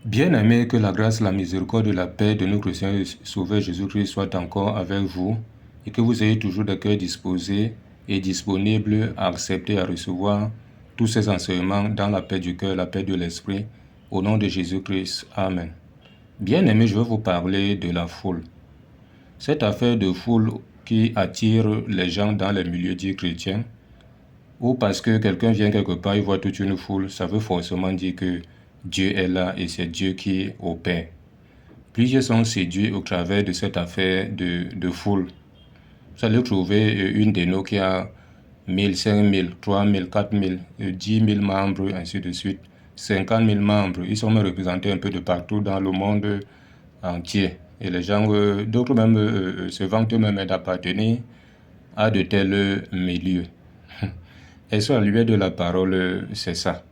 Bien-aimés, que la grâce, la miséricorde et la paix de notre Seigneur et Sauveur Jésus-Christ soient encore avec vous et que vous ayez toujours des cœurs disposés et disponibles à accepter et à recevoir tous ces enseignements dans la paix du cœur, la paix de l'esprit, au nom de Jésus-Christ. Amen. Bien-aimés, je vais vous parler de la foule. Cette affaire de foule qui attire les gens dans les milieux dits chrétiens, ou parce que quelqu'un vient quelque part, il voit toute une foule, ça veut forcément dire que Dieu est là et c'est Dieu qui opère. Plusieurs sont séduits au travers de cette affaire de foule. Vous allez trouver une de nous qui a 1000, 5000, 3000, 4000, 10 000 membres, ainsi de suite, 50 000 membres. Ils sont même représentés un peu de partout dans le monde entier. Et les gens, d'autres même se vantent eux-mêmes d'appartenir à de tels milieux. Et sur la lumière de la parole, c'est ça.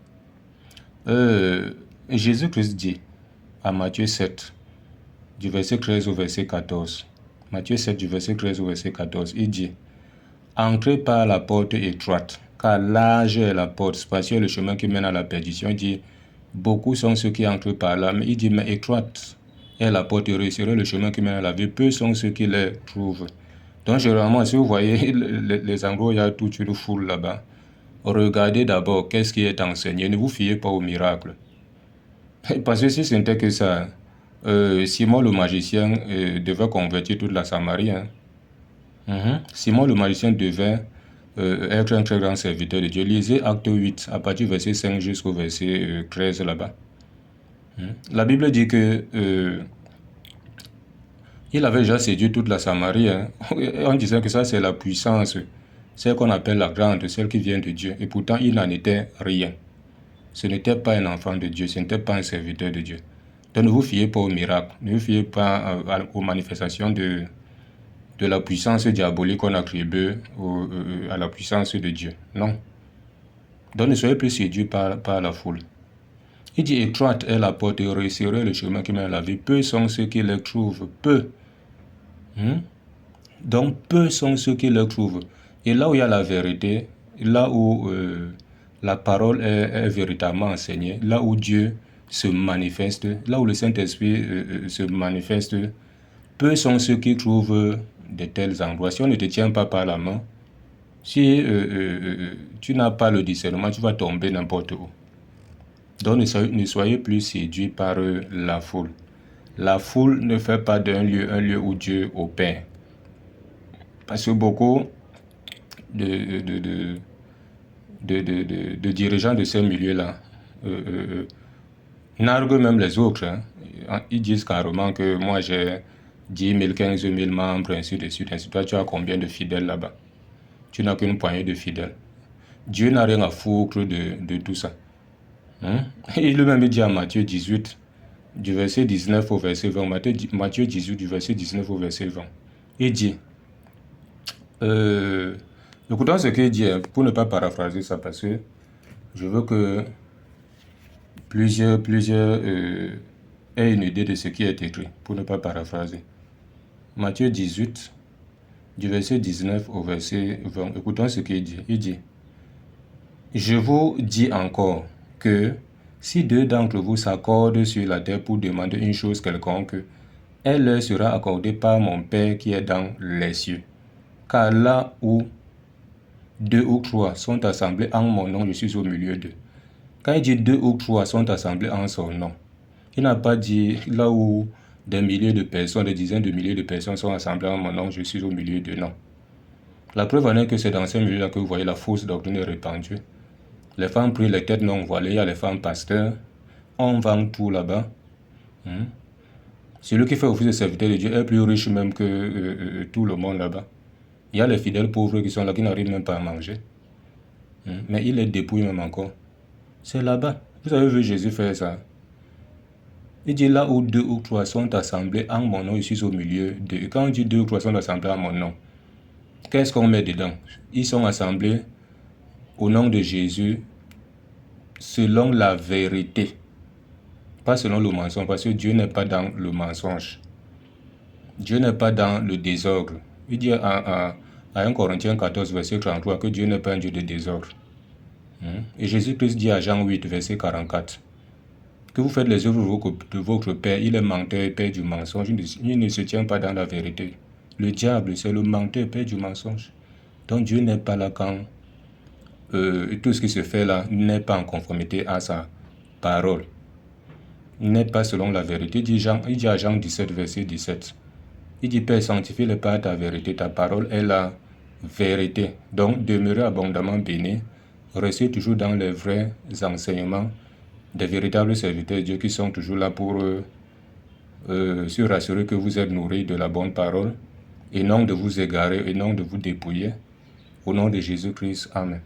Jésus-Christ dit à Matthieu 7, du verset 13 au verset 14. Matthieu 7, du verset 13 au verset 14, il dit « Entrez par la porte étroite, car large est la porte, spacieux le chemin qui mène à la perdition. » Il dit « Beaucoup sont ceux qui entrent par là. » Mais il dit « Mais étroite est la porte, et resserré le chemin qui mène à la vie. Peu sont ceux qui les trouvent. » Donc, généralement, si vous voyez les endroits où il y a toute une foule là-bas, regardez d'abord qu'est-ce qui est enseigné. Ne vous fiez pas au miracle. Parce que si ce n'était que ça, Simon le magicien devait convertir toute la Samarie. Simon le magicien devait être un très grand serviteur de Dieu. Lisez Acte 8, à partir du verset 5 jusqu'au verset 13 là-bas. La Bible dit que il avait déjà séduit toute la Samarie. On disait que ça, c'est la puissance, celle qu'on appelle la grande, celle qui vient de Dieu. Et pourtant, il n'en était rien. Ce n'était pas un enfant de Dieu, ce n'était pas un serviteur de Dieu. Donc ne vous fiez pas au miracle, ne vous fiez pas aux manifestations de la puissance diabolique qu'on attribue à la puissance de Dieu. Non. Donc ne soyez plus séduits par la foule. Il dit étroite est la porte et resserré le chemin qui mène à la vie. Peu sont ceux qui les trouvent. Peu. Donc peu sont ceux qui les trouvent. Et là où il y a la vérité, là où la parole est véritablement enseignée, là où Dieu se manifeste, là où le Saint-Esprit se manifeste, peu sont ceux qui trouvent de tels endroits. Si on ne te tient pas par la main, si tu n'as pas le discernement, tu vas tomber n'importe où. Donc ne soyez plus séduits par la foule. La foule ne fait pas d'un lieu un lieu où Dieu opère. Parce que beaucoup de dirigeants de ces milieux-là narguent même les autres. Ils disent carrément que moi j'ai 10 000, 15 000 membres, ainsi de suite. Toi, tu as combien de fidèles là-bas? Tu n'as qu'une poignée de fidèles. Dieu n'a rien à foutre de tout ça. Il lui-même dit à Matthieu 18, du verset 19 au verset 20. Matthieu 18, du verset 19 au verset 20. Il dit, écoutons ce qu'il dit, pour ne pas paraphraser ça, parce que je veux que plusieurs aient une idée de ce qui est écrit, pour ne pas paraphraser. Matthieu 18, du verset 19 au verset 20. Écoutons ce qu'il dit. Il dit, « Je vous dis encore que si deux d'entre vous s'accordent sur la terre pour demander une chose quelconque, elle leur sera accordée par mon Père qui est dans les cieux. Car là où deux ou trois sont assemblés en mon nom, je suis au milieu d'eux. » Quand il dit deux ou trois sont assemblés en son nom, il n'a pas dit là où des milliers de personnes, des dizaines de milliers de personnes sont assemblées en mon nom, je suis au milieu d'eux. Non. La preuve en est que c'est dans ces milieux-là que vous voyez la fausse doctrine répandue. Les femmes prient les têtes non voilées, il y a les femmes pasteurs, on vend tout là-bas. Celui qui fait office de serviteur de Dieu est plus riche même que tout le monde là-bas. Il y a les fidèles pauvres qui sont là, qui n'arrivent même pas à manger. Mais il les dépouille même encore. C'est là-bas. Vous avez vu Jésus faire ça. Il dit là où deux ou trois sont assemblés en mon nom, je suis au milieu d'eux. Et quand on dit deux ou trois sont assemblés en mon nom, qu'est-ce qu'on met dedans? Ils sont assemblés au nom de Jésus selon la vérité. Pas selon le mensonge, parce que Dieu n'est pas dans le mensonge. Dieu n'est pas dans le désordre. Il dit à 1 Corinthiens 14, verset 33, que Dieu n'est pas un Dieu de désordre. Et Jésus-Christ dit à Jean 8, verset 44, que vous faites les œuvres de votre père, il est menteur, père du mensonge, il ne se tient pas dans la vérité. Le diable, c'est le menteur, père du mensonge. Donc Dieu n'est pas là quand tout ce qui se fait là n'est pas en conformité à sa parole. Il n'est pas selon la vérité. Il dit à Jean 17, verset 17. Il dit, Père, sanctifie-les par ta vérité, ta parole est la vérité. Donc, demeurez abondamment bénis, restez toujours dans les vrais enseignements des véritables serviteurs de Dieu qui sont toujours là pour se rassurer que vous êtes nourris de la bonne parole et non de vous égarer et non de vous dépouiller. Au nom de Jésus-Christ, Amen.